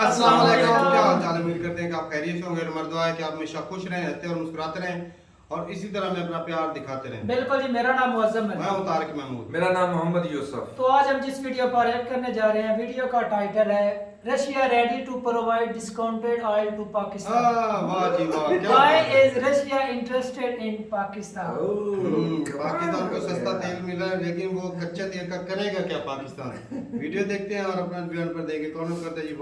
अस्सलाम वालेकुम। क्या हाल चाल है? उम्मीद करते हैं कि आप खैरियत से होंगे। हमारी दुआ है कि आप हमेशा खुश रहें, हंसते और मुस्कुराते रहें और इसी तरह में अपना प्यार दिखाते रहें। बिल्कुल जी, मेरा नाम मुअज्जम है। मैं हूं तारिक महमूद। मेरा नाम मोहम्मद यूसुफ। तो आज हम जिस वीडियो पर रिएक्ट करने जा रहे हैं, वीडियो का टाइटल है Russia ready to provide discounted oil to Pakistan. वाह जी वाह, क्या व्हाई बात है। Is Russia interested in Pakistan? Pakistan को सस्ता तेल मिला है, लेकिन वो कच्चे तेल का करेगा क्या पाकिस्तान? वीडियो देखते हैं और अपना बयान पर देंगे। कौन करते जी?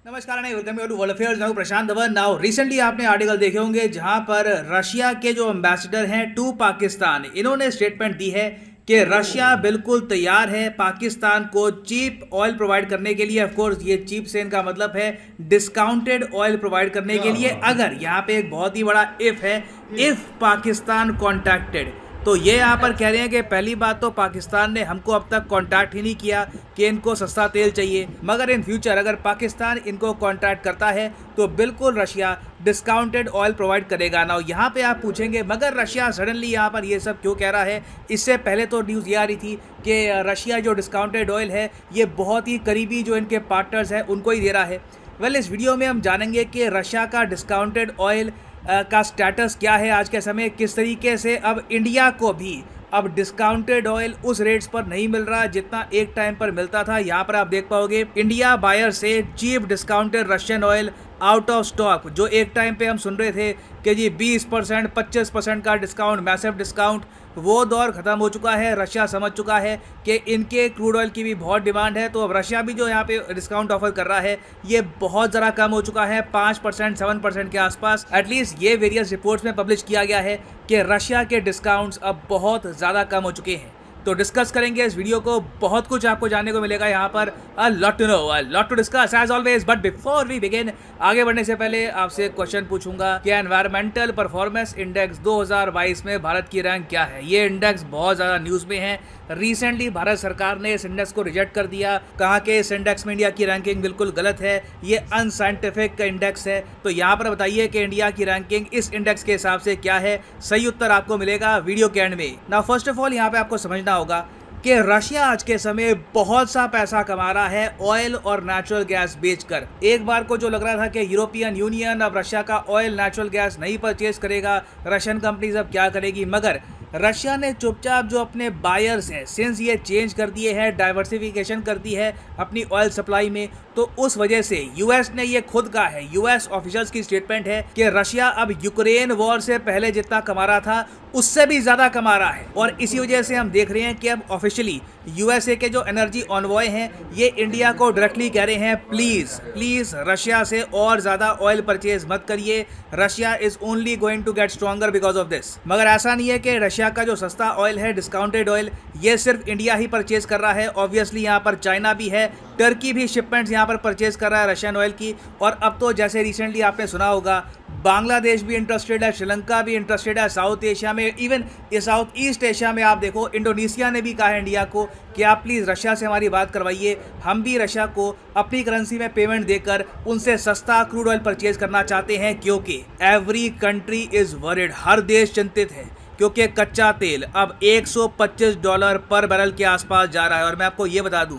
नमस्कार and welcome to world affairs. मैं हूं प्रशांत धवन। नाउ रिसेंटली आपने आर्टिकल देखे होंगे जहां पर रशिया के जो एम्बेसडर हैं टू पाकिस्तान, इन्होंने स्टेटमेंट दी है कि रशिया बिल्कुल तैयार है पाकिस्तान को चीप ऑयल प्रोवाइड करने के लिए। ऑफ कोर्स ये चीप से इनका मतलब है डिस्काउंटेड ऑयल प्रोवाइड करने के लिए, अगर यहाँ पे एक बहुत ही बड़ा इफ है, इफ पाकिस्तान कॉन्टैक्टेड। तो ये यहाँ पर कह रहे हैं कि पहली बात तो पाकिस्तान ने हमको अब तक कांटेक्ट ही नहीं किया कि इनको सस्ता तेल चाहिए, मगर इन फ्यूचर अगर पाकिस्तान इनको कांटेक्ट करता है तो बिल्कुल रशिया डिस्काउंटेड ऑयल प्रोवाइड करेगा। ना यहाँ पे आप पूछेंगे मगर रशिया सडनली यहाँ पर ये सब क्यों कह रहा है? इससे पहले तो न्यूज़ ये आ रही थी कि रशिया जो डिस्काउंटेड ऑयल है ये बहुत ही करीबी जो इनके पार्टनर्स हैं उनको ही दे रहा है। वेल, इस वीडियो में हम जानेंगे कि रशिया का डिस्काउंटेड ऑयल का स्टेटस क्या है आज के समय, किस तरीके से अब इंडिया को भी अब डिस्काउंटेड ऑयल उस रेट्स पर नहीं मिल रहा जितना एक टाइम पर मिलता था। यहाँ पर आप देख पाओगे इंडिया बायर से cheap discounted Russian oil out of stock. जो एक टाइम पे हम सुन रहे थे कि जी 20% 25% का डिस्काउंट, मैसिव डिस्काउंट, वो दौर ख़त्म हो चुका है। रशिया समझ चुका है कि इनके क्रूड ऑयल की भी बहुत डिमांड है, तो अब रशिया भी जो यहाँ पे डिस्काउंट ऑफर कर रहा है ये बहुत ज़रा कम हो चुका है, 5% 7% के आसपास। एटलीस्ट ये वेरियस रिपोर्ट्स में पब्लिश किया गया है कि रशिया के डिस्काउंट्स अब बहुत ज़्यादा कम हो चुके हैं। तो डिस्कस करेंगे इस वीडियो को, बहुत कुछ आपको जानने को मिलेगा यहाँ पर, a lot to know, a lot to discuss as always. But before we begin, आगे बढ़ने से पहले आपसे क्वेश्चन पूछूंगा कि एनवायरमेंटल परफॉर्मेंस इंडेक्स 2022 में भारत की रैंक क्या है? ये इंडेक्स बहुत ज़्यादा न्यूज़ में है। रिसेंटली भारत सरकार ने इस इंडेक्स को रिजेक्ट कर दिया, कहा कि इस इंडेक्स में इंडिया की रैंकिंग बिल्कुल गलत है, ये अनसाइंटिफिक इंडेक्स है। तो यहाँ पर बताइए कि इंडिया की रैंकिंग इस इंडेक्स के हिसाब से क्या है? सही उत्तर आपको मिलेगा वीडियो के एंड में। ना फर्स्ट ऑफ ऑल यहाँ पे आपको समझना होगा कि रशिया आज के समय बहुत सा पैसा कमा रहा है ऑयल और नेचुरल गैस बेचकर। एक बार को जो लग रहा था कि यूरोपियन यूनियन अब रशिया का ऑयल नेचुरल गैस नहीं परचेज करेगा, रशियन कंपनीज अब क्या करेगी, मगर रशिया ने चुपचाप जो अपने बायर्स हैं, सिंस ये चेंज कर दिए हैं, डाइवर्सिफिकेशन कर दी है अपनी ऑयल सप्लाई में, तो उस वजह से यूएस ने ये खुद कहा है, यूएस ऑफिशियल्स की स्टेटमेंट है कि रशिया अब यूक्रेन वॉर से पहले जितना कमा रहा था उससे भी ज़्यादा कमा रहा है। और इसी वजह से हम देख रहे हैं कि अब ऑफिशियली यूएसए के जो एनर्जी ऑनवॉय हैं ये इंडिया को डायरेक्टली कह रहे हैं प्लीज़ रशिया से और ज़्यादा ऑयल परचेज मत करिए, Russia is only going to get stronger because of this. मगर ऐसा नहीं है कि रशिया का जो सस्ता ऑयल है, डिस्काउंटेड ऑयल, ये सिर्फ इंडिया ही परचेज कर रहा है। ऑब्वियसली यहाँ पर चाइना भी है, टर्की भी शिपमेंट्स यहाँ पर परचेज कर रहा है रशियन ऑयल की। और अब तो जैसे रिसेंटली आपने सुना होगा बांग्लादेश भी इंटरेस्टेड है, श्रीलंका भी इंटरेस्टेड है, साउथ एशिया में, इवन ये साउथ ईस्ट एशिया में आप देखो इंडोनेशिया ने भी कहा है इंडिया को कि आप प्लीज़ रशिया से हमारी बात करवाइए, हम भी रशिया को अपनी करेंसी में पेमेंट देकर उनसे सस्ता क्रूड ऑयल परचेज करना चाहते हैं, क्योंकि एवरी कंट्री इज़ वरिड, हर देश चिंतित है, क्योंकि कच्चा तेल अब $125 पर बैरल के आसपास जा रहा है। और मैं आपको ये बता दूं,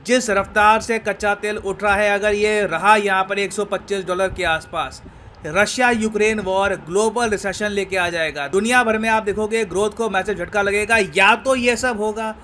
जिस रफ्तार से कच्चा तेल उठ रहा है, अगर ये रहा यहाँ पर $125 के आसपास, Russia Ukraine war global recession लेके आ जाएगा। दुनिया भर में आप देखोगे ग्रोथ को मैसिव झटका लगेगा। या तो ये सब होगा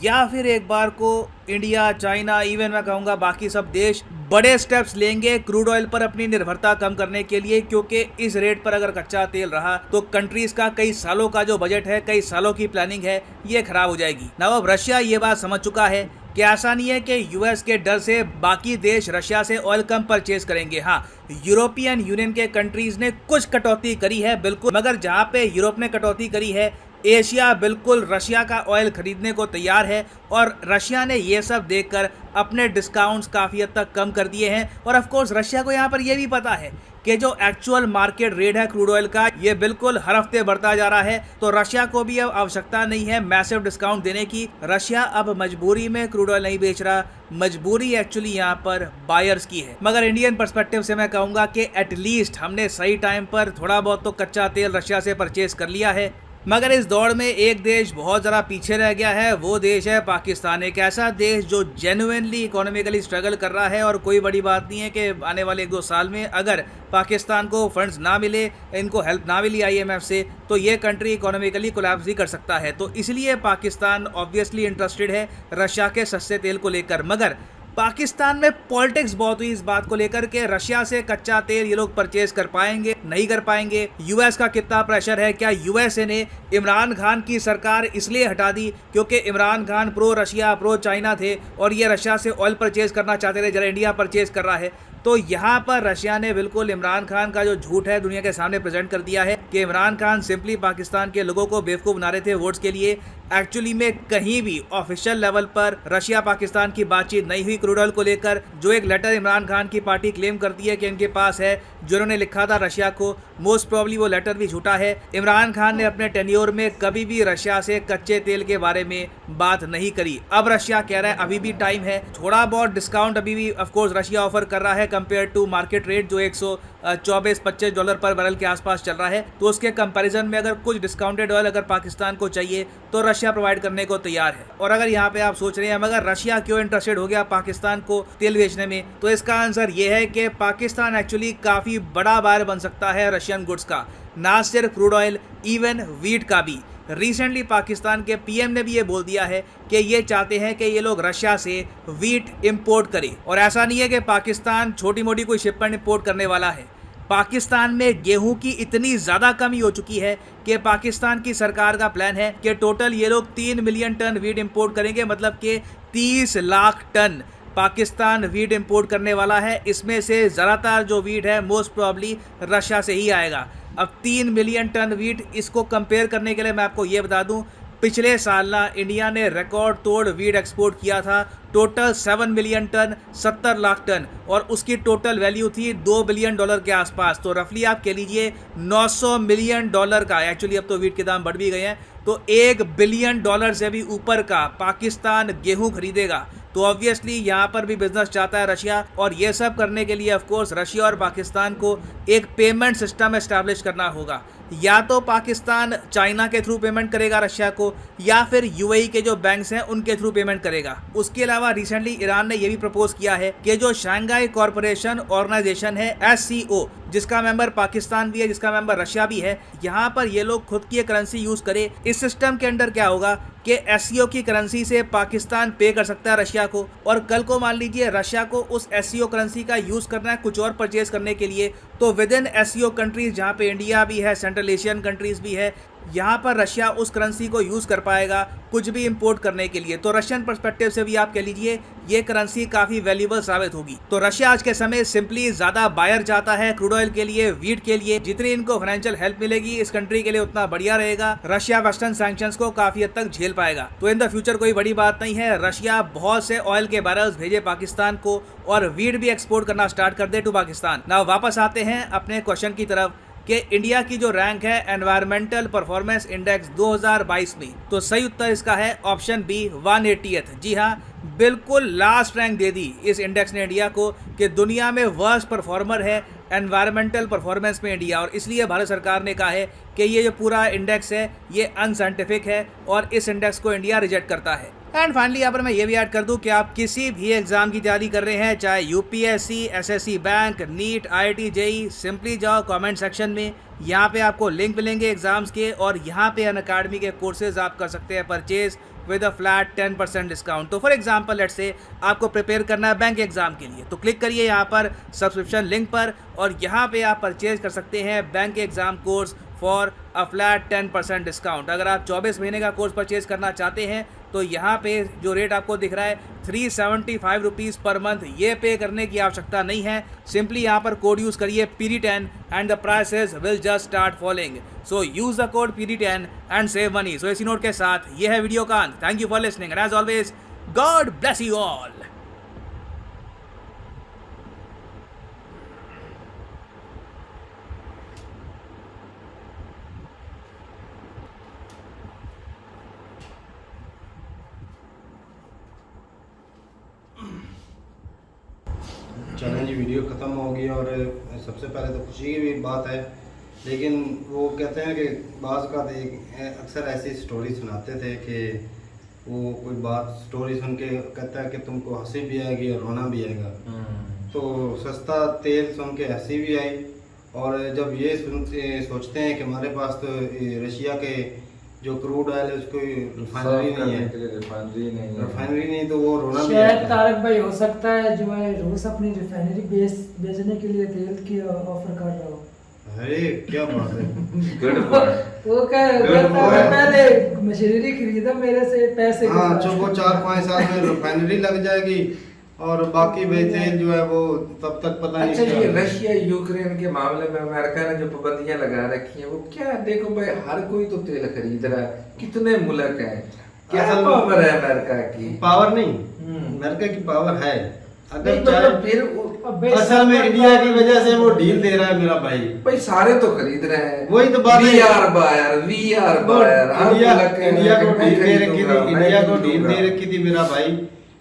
या फिर एक बार को इंडिया, चाइना, इवन मैं कहूँगा बाकी सब देश बड़े स्टेप्स लेंगे क्रूड ऑयल पर अपनी निर्भरता कम करने के लिए, क्योंकि इस रेट पर अगर कच्चा तेल रहा तो कंट्रीज का कई सालों का जो बजट है, कई सालों की प्लानिंग है, ये खराब हो जाएगी। ना अब रशिया ये बात समझ चुका है कि ऐसा नहीं है कि यूएस के डर से बाकी देश रशिया से ऑयल कम परचेज करेंगे। हाँ, यूरोपियन यूनियन के कंट्रीज ने कुछ कटौती करी है बिल्कुल, मगर जहाँ पे यूरोप ने कटौती करी है, एशिया बिल्कुल रशिया का ऑयल खरीदने को तैयार है। और रशिया ने ये सब देखकर अपने डिस्काउंट्स काफ़ी हद तक कम कर दिए हैं। और ऑफ कोर्स रशिया को यहाँ पर यह भी पता है कि जो एक्चुअल मार्केट रेट है क्रूड ऑयल का, ये बिल्कुल हर हफ्ते बढ़ता जा रहा है। तो रशिया को भी अब आवश्यकता नहीं है मैसिव डिस्काउंट देने की। रशिया अब मजबूरी में क्रूड ऑयल नहीं बेच रहा, मजबूरी एक्चुअली यहाँ पर बायर्स की है। मगर इंडियन पर्सपेक्टिव से मैं कहूँगा कि एटलीस्ट हमने सही टाइम पर थोड़ा बहुत तो कच्चा तेल रशिया से परचेज कर लिया है। मगर इस दौड़ में एक देश बहुत ज़रा पीछे रह गया है, वो देश है पाकिस्तान। एक ऐसा देश जो जेन्युइनली इकोनॉमिकली स्ट्रगल कर रहा है और कोई बड़ी बात नहीं है कि आने वाले 1-2 साल में अगर पाकिस्तान को फंड्स ना मिले, इनको हेल्प ना मिली IMF से, तो ये कंट्री इकोनॉमिकली कोलैप्स भी कर सकता है। तो इसलिए पाकिस्तान ऑब्वियसली इंटरेस्टेड है रशिया के सस्ते तेल को लेकर। मगर पाकिस्तान में पॉलिटिक्स बहुत हुई इस बात को लेकर के रशिया से कच्चा तेल ये लोग परचेज कर पाएंगे नहीं कर पाएंगे। यूएस का कितना प्रेशर है, क्या यूएसए ने इमरान खान की सरकार इसलिए हटा दी क्योंकि Imran Khan pro Russia pro China थे और ये रशिया से ऑयल परचेज करना चाहते थे, जरा इंडिया परचेज कर रहा है। तो यहाँ पर रशिया ने बिल्कुल इमरान खान का जो झूठ है दुनिया के सामने प्रेजेंट कर दिया है कि इमरान खान सिंपली पाकिस्तान के लोगों को बेवकूफ़ बना रहे थे वोट्स के लिए। एक्चुअली में कहीं भी ऑफिशियल लेवल पर रशिया पाकिस्तान की बातचीत नहीं हुई क्रूड ऑयल को लेकर। जो एक लेटर इमरान खान की पार्टी क्लेम करती है कि इनके पास है, जो उन्होंने लिखा था रशिया को, मोस्ट प्रॉब्ली वो लेटर भी झूठा है। इमरान खान ने अपने टेन्योर में कभी भी रशिया से कच्चे तेल के बारे में बात नहीं करी। अब रशिया कह रहा है अभी भी टाइम है, थोड़ा बहुत डिस्काउंट अभी भी ऑफकोर्स रशिया ऑफर कर रहा है कंपेयर टू मार्केट रेट जो 124-25 डॉलर पर बैरल के आसपास चल रहा है। तो उसके कंपैरिजन में अगर कुछ डिस्काउंटेड ऑयल अगर पाकिस्तान को चाहिए तो रशिया प्रोवाइड करने को तैयार है। और अगर यहाँ पे आप सोच रहे हैं मगर रशिया क्यों इंटरेस्टेड हो गया पाकिस्तान को तेल बेचने में, तो इसका आंसर ये है कि पाकिस्तान एक्चुअली काफ़ी बड़ा बायर बन सकता है रशियन गुड्स का, ना सिर्फ क्रूड ऑयल, इवन वीट का भी। रिसेंटली पाकिस्तान के PM ने भी ये बोल दिया है कि ये चाहते हैं कि ये लोग रशिया से वीट इंपोर्ट करें। और ऐसा नहीं है कि पाकिस्तान छोटी मोटी कोई शिपमेंट इंपोर्ट करने वाला है। पाकिस्तान में गेहूं की इतनी ज़्यादा कमी हो चुकी है कि पाकिस्तान की सरकार का प्लान है कि टोटल ये लोग 3 मिलियन टन वीट इंपोर्ट करेंगे, मतलब कि 30 lakh ton Pakistan wheat import करने वाला है। इसमें से ज़्यादातर जो वीट है मोस्ट प्रॉब्ली रशिया से ही आएगा। अब 3 मिलियन टन वीट, इसको कंपेयर करने के लिए मैं आपको ये बता दूं, पिछले साल ना इंडिया ने रिकॉर्ड तोड़ वीट एक्सपोर्ट किया था, total 7 million ton 70 lakh ton, और उसकी टोटल वैल्यू थी $2 बिलियन के आसपास। तो रफली आप कह लीजिए $900 मिलियन का, एक्चुअली अब तो वीट के दाम बढ़ भी गए हैं, तो $1 बिलियन से भी ऊपर का पाकिस्तान गेहूं खरीदेगा। तो ऑब्वियसली यहाँ पर भी बिजनेस चाहता है रशिया, और ये सब करने के लिए ऑफकोर्स रशिया और पाकिस्तान को एक पेमेंट सिस्टम एस्टैब्लिश करना होगा। या तो पाकिस्तान चाइना के थ्रू पेमेंट करेगा रशिया को, या फिर UAE के जो बैंक्स हैं उनके थ्रू पेमेंट करेगा। उसके अलावा रिसेंटली ईरान ने यह भी प्रपोज किया है कि जो शंघाई कॉरपोरेशन ऑर्गेनाइजेशन है SCO, जिसका मेंबर पाकिस्तान भी है, जिसका मेंबर रशिया भी है, यहाँ पर ये लोग खुद की करेंसी यूज करे। इस सिस्टम के अंडर क्या होगा कि SCO की करेंसी से पाकिस्तान पे कर सकता है रशिया को, और कल को मान लीजिए रशिया को उस SCO करेंसी का यूज करना है कुछ और परचेज करने के लिए, तो विद इन SCO कंट्रीज जहाँ पे इंडिया भी है, सेंट्रल एशियन कंट्रीज भी है, यहाँ पर रशिया उस करेंसी को यूज़ कर पाएगा कुछ भी इंपोर्ट करने के लिए। तो रशियन पर्सपेक्टिव से भी आप कह लीजिए ये करेंसी काफ़ी वैल्यूएबल साबित होगी। तो रशिया आज के समय सिंपली ज़्यादा बायर चाहता है क्रूड ऑयल के लिए, वीट के लिए। जितनी इनको फाइनेंशियल हेल्प मिलेगी इस कंट्री के लिए उतना बढ़िया रहेगा। रशिया वेस्टर्न सैंक्शंस को काफ़ी हद तक झेल पाएगा। तो इन द फ्यूचर कोई बड़ी बात नहीं है, रशिया बहुत से ऑयल के बैरल्स भेजे पाकिस्तान को और वीट भी एक्सपोर्ट करना स्टार्ट कर दे टू पाकिस्तान। ना वापस आते हैं अपने क्वेश्चन की तरफ कि इंडिया की जो रैंक है एनवायरमेंटल परफॉर्मेंस इंडेक्स 2022 में, तो सही उत्तर इसका है ऑप्शन बी 180th। जी हाँ, बिल्कुल लास्ट रैंक दे दी इस इंडेक्स ने इंडिया को कि दुनिया में वर्स्ट परफॉर्मर है एनवायरमेंटल परफॉर्मेंस में इंडिया। और इसलिए भारत सरकार ने कहा है कि ये जो पूरा इंडेक्स है ये अनसाइंटिफिक है और इस इंडेक्स को इंडिया रिजेक्ट करता है। एंड फाइनली यहाँ पर मैं ये भी ऐड कर दूं कि आप किसी भी एग्जाम की तैयारी कर रहे हैं, चाहे UPSC, SSC bank, NEET, IIT, JEE, simply जाओ कमेंट सेक्शन में, यहाँ पे आपको लिंक मिलेंगे एग्जाम्स के, और यहाँ पे अनअकैडमी के कोर्सेज आप कर सकते हैं purchase with a flat 10% discount. तो फॉर एग्जांपल लेट्स से आपको प्रिपेयर करना है बैंक एग्जाम के लिए, तो क्लिक करिए यहाँ पर सब्सक्रिप्शन लिंक पर, और यहाँ पे आप परचेज कर सकते हैं bank exam course for a flat 10% discount. अगर आप 24 महीने का कोर्स परचेज करना चाहते हैं तो यहाँ पे जो रेट आपको दिख रहा है 375 रुपीज़ पर मंथ, ये पे करने की आवश्यकता नहीं है। सिंपली यहाँ पर कोड यूज़ करिए PD10 and the prices will just start following. So use the code PD10 and save money. So इसी नोट के साथ ये है वीडियो का अंत। Thank you for listening and as always God bless you all. Challenge video ख़त्म हो गई और सबसे पहले तो खुशी की भी बात है लेकिन वो कहते हैं कि बाज़ का अक्सर ऐसी स्टोरी सुनाते थे कि वो कोई बात स्टोरी सुन के कहता है कि तुमको हंसी भी आएगी और रोना भी आएगा। तो सस्ता तेल सुन के हंसी भी आई, और जब ये सोचते हैं कि हमारे पास तो रशिया के जो क्रूड ऑयल है उसको रिफाइनरी नहीं है, रिफाइनरी नहीं, तो वो रोना भी शायद आता है। तारक भाई हो सकता है जो है रूस अपनी रिफाइनरी बेचने के लिए तेल की ऑफर कर रहा हो। अरे क्या बात है। वो कहता है पहले मशीनरी खरीदा मेरे से पैसे के हाँ, साथ। जो वो 4-5 साल में रिफाइनरी लग जाएगी और बाकी तेल जो है वो तब तक पता नहीं। अच्छा, ये रशिया यूक्रेन के मामले में अमेरिका ने जो पाबंदियां लगा रखी हैं वो क्या, देखो भाई हर कोई तो तेल खरीद रहा है, कितने मुल्क हैं, क्या असल में पावर है अमेरिका की? पावर नहीं, अमेरिका की पावर है, अगर नहीं, चाहे मतलब फिर असल में इंडिया की वजह से वो डील दे रहा है मेरा भाई। भाई सारे तो खरीद रहे हैं, वही तो बात है। वी आर बायर इंडिया को डील दे रखी थी, इंडिया को डील दे रखी थी मेरा भाई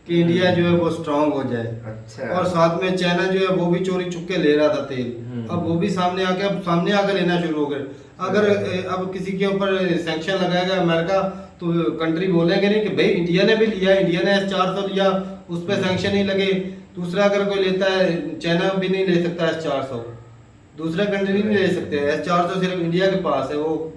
कि इंडिया जो है वो स्ट्रांग हो जाए। अच्छा। और साथ में चाइना जो है वो भी चोरी चुपके ले रहा था तेल, अब वो भी सामने आकर लेना शुरू हो गए। अगर अब किसी के ऊपर सैंक्शन लगाएगा अमेरिका तो कंट्री बोलेंगे नहीं कि भाई इंडिया ने भी लिया, इंडिया ने S-400 लिया, उस पर सैंक्शन नहीं लगे। दूसरा अगर कोई लेता है, चाइना भी नहीं ले सकता S-400, दूसरा कंट्री नहीं ले सकते, S-400 सिर्फ इंडिया के पास है वो।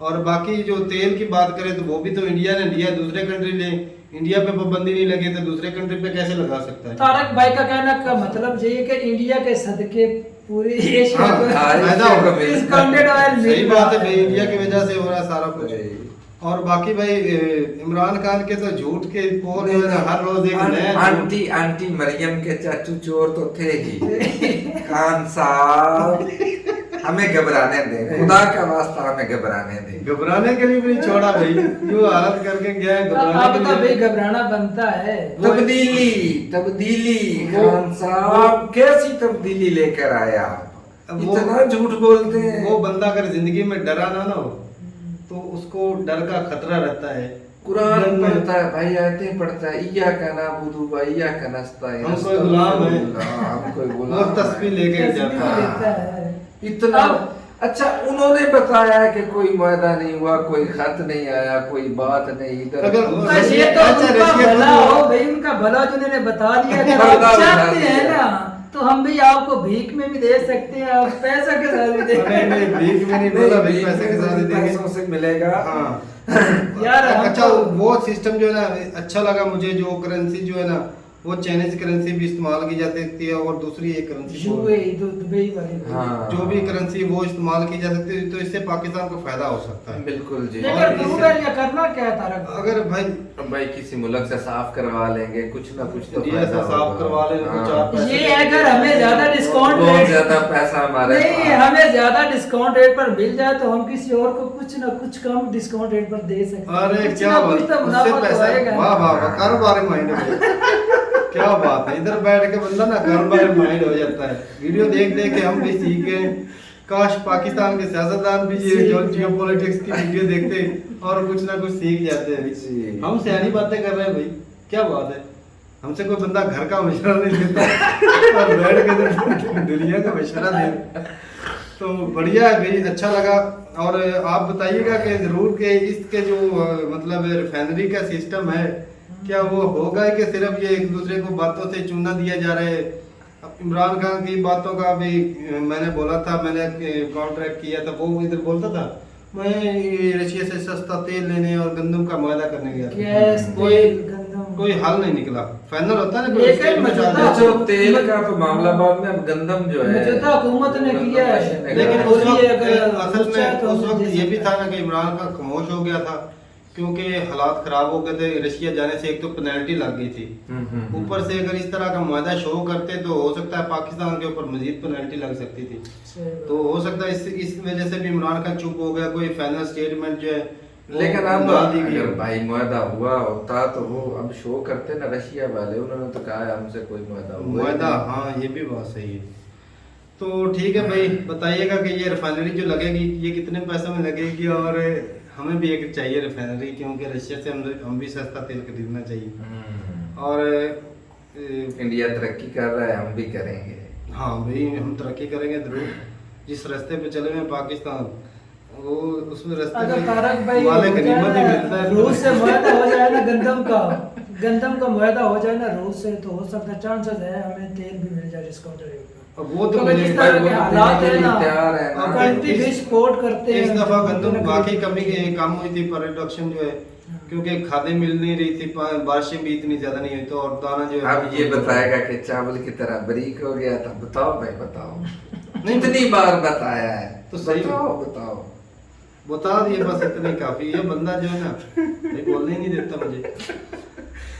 और बाकी जो तेल की बात करें तो वो भी तो इंडिया ने लिया, दूसरे कंट्री ले, इंडिया पे पाबंदी नहीं लगे तो दूसरे कंट्री पे कैसे लगा सकता है? तारक भाई का कहना का मतलब ये है कि इंडिया के सदके पूरी एशिया हाँ, को फायदा होगा। डिस्काउंटेड ऑयल मिल सही रहा बात है भाई, इंडिया की वजह से हो रहा है सारा कुछ। भाई। और बाकी भाई इमरान खान के तो झूठ के पोल हर रोज एक नया झूठ। आंटी मरियम के चाचू चोर तो थे ही। खान साहब हमें घबराने दे, खुदा का वास्ता हमें घबराने दे। घबराने के लिए भी नहीं छोड़ा भाई, जो हालत करके गया है घबराने अब के तो भाई लिए। घबराना बनता है। तब्दीली खान साहब कैसी तब्दीली लेकर आया आप? वो- इतना झूठ बोलते हैं। वो बंदा अगर जिंदगी में डरा ना हो तो उसको डर का खतरा रहता है। कुरान पढ़ता है भाई, आयतें पढ़ता है, इया का नाबुदु व इया का नस्ताईन। हम कोई गुलाम है। हम कोई वो गुलाम तस्वीर है। लेके तस्वीर जाता है। लेता है। इतना अच्छा, उन्होंने बताया कि कोई मुआहदा नहीं हुआ, कोई खत नहीं आया, कोई बात नहीं इधर। अगर बस ये तो अच्छा, उनका रशिया भला तो- हो भाई, उनका भला जो उन्होंने बता दिया। अगर भला आप बता चाहते दिया। हैं ना तो हम भी आपको भीख में भी दे सकते हैं, आप पैसा के साथ भी दे नहीं नहीं, भीख में नहीं बोला भाई, पैसे के साथ ही देंगे। पैसों से मिलेगा। हाँ यार, हम अच्छा, तो- वो सिस्टम जो है ना अच्छा लगा मुझे, जो करेंसी जो है ना वो चाइनीज करेंसी भी इस्तेमाल की जा सकती है और दूसरी एक करेंसी यूएई दुबई वाली। हाँ। जो भी करेंसी वो इस्तेमाल की जा सकती है, तो इससे पाकिस्तान को फायदा हो सकता है। बिल्कुल जी। लेकिन और क्रूड इससे- ऑयल का करना क्या है तारक? अगर भाई भाई किसी मुल्क से साफ करवा लेंगे, कुछ ना कुछ तो इंडिया से फायदा साफ होगा। करवा लेंगे, हाँ। कुछ आप पैसे ये अगर हमें ज्यादा डिस्काउंट बहुत रेट ज्यादा पैसा हमारे नहीं, पास। हमें ज्यादा डिस्काउंट रेट पर मिल जाए तो हम किसी और को कुछ ना कुछ कम डिस्काउंट रेट पर दे सकते हैं। अरे कुछ क्या ना बात, कुछ तो उससे मुनाफा तो पैसा, आएगा ना। वाह वाह वाह, कारोबारी माइंड है। क्या बात है, इधर बैठ के बंदा ना कारोबारी माइंड हो जाता है। वीडियो देख देख के हम भी सीख गए। काश पाकिस्तान के सियासतदान भी ये जो जियोपॉलिटिक्स की वीडियो देखते और कुछ ना कुछ सीख जाते जी। हैं। हम सियानी बातें कर रहे हैं भाई, क्या बात है। हमसे कोई बंदा घर का मशवरा नहीं लेता और बैठ के दुनिया का मशवरा दे, तो बढ़िया है भाई, अच्छा लगा। और आप बताइएगा कि जरूर के इसके जो मतलब रिफाइनरी का सिस्टम है, क्या वो होगा कि सिर्फ ये एक दूसरे को बातों से चुना दिया जा रहा है? अब इमरान खान की बातों का भी मैंने बोला था, मैंने कॉन्ट्रैक्ट किया था, वो इधर बोलता था मैं रशिया से सस्ता तेल लेने और गंदम का मुआहदा करने गया गैस, था। कोई तेल, गंदम। कोई हल नहीं निकला, फाइनल होता है ना कोई लेकिन स्टेट में मौजूदा- जाता है। जो तेल का तो मामला बाद में, अब गंदम जो है मौजूदा हुकूमत ने किया है। लेकिन और उस ये वक्त अगर असल सोचा में तो उस हम वक्त दे ये भी सकते था ना कि इमरान खान खामोश हो गया था क्योंकि हालात खराब हो गए थे। रशिया जाने से एक तो पेनल्टी लग गई थी, ऊपर से अगर इस तरह का मुआहदा शो करते तो हो सकता है पाकिस्तान के ऊपर मजीद पेनल्टी लग सकती थी। तो हो सकता है इस वजह से भी इमरान खान चुप हो गया, कोई फाइनल स्टेटमेंट जो है वो लेकिन अब ना दी गई। अगर भाई मुआहदा हुआ होता तो वो अब शो करते ना रशिया वाले, उन्होंने तो कहा है हमसे कोई मुआहदा हुआ ही मुआहदा, नहीं। हाँ ये भी बात सही है। तो ठीक है भाई, बताइएगा कि ये रिफाइनरी जो लगेगी ये कितने पैसों में लगेगी, और हमें भी एक चाहिए रिफाइनरी, क्योंकि रशिया से हम भी सस्ता तेल खरीदना चाहिए। और इंडिया तरक्की कर रहा है, हम भी करेंगे। हाँ भाई, हम तरक्की करेंगे जरूर। जिस रास्ते पे चले हुए पाकिस्तान, वो उसमें रास्ते अगर में तारक भाई वाले हो गनीमत ही जाए मिलता ना, है। रूस से मुआहदा हो जाए ना गंदम का मुआहदा हो जाए ना रूस से, तो हो सकता है चांसेस है हमें तेल भी मिल जाए डिस्काउंटेड रेट पे। अब वो तो क्योंकि मिलेगा, जिस तरह वो के तो हालात देने के है लिए ना, तैयार है ना। अब कंट्री भी सपोर्ट करते हैं। इस दफा गंदम तो वाकई कम हुई थी प्रोडक्शन जो है, क्योंकि खादें मिल नहीं रही थी, बारिशें भी इतनी ज्यादा नहीं हुई, तो और दाना जो है अब ये बताएगा कि चावल की तरह बारीक हो गया था। बताओ भाई बताओ, नहीं, इतनी बार बताया है तो सही। बताओ बता दिए, बस इतनी काफी है। बंदा जो है ना ये बोलने ही नहीं देता मुझे।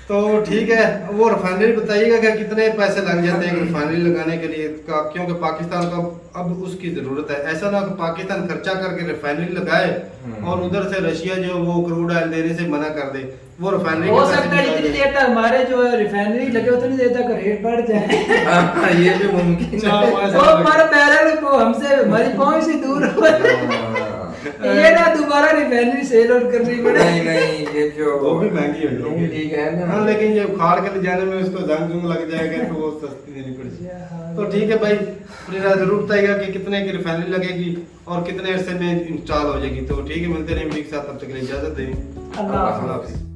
तो ठीक है, वो रिफाइनरी बताइएगा कि कितने पैसे लग जाते हैं रिफाइनरी लगाने के लिए क्योंकि पाकिस्तान को अब उसकी जरूरत है। ऐसा ना कि पाकिस्तान खर्चा करके रिफाइनरी लगाए और उधर से रशिया जो वो क्रूड ऑयल देने से मना कर दे, वो रिफाइनरी हो सकता है जितनी देर तक हमारे जो रिफाइनरी लगे उतनी देर तक रेट बढ़ जाए। हाँ, ये भी मुमकिन है। वो पर बैरल को हमसे हमारी पहुंच से दूर हो, ये ना दोबारा रिफाइनरी सेल आउट करनी पड़े। नहीं ये जो वो भी महंगी हो नून लीग है ना, हाँ, लेकिन ये उखाड़ के ले जाने में उसको जंग जुंग लग जाएगा तो वो सस्ती देनी पड़ेगी। तो ठीक है भाई, फिर जरूर बताइएगा कि कितने की रिफाइनरी लगेगी और कितने अरसे में इंस्टॉल हो जाएगी। तो ठीक है, मिलते रहेंगे एक साथ, तब तक के लिए इजाजत दें। अल्लाह हाफिज़।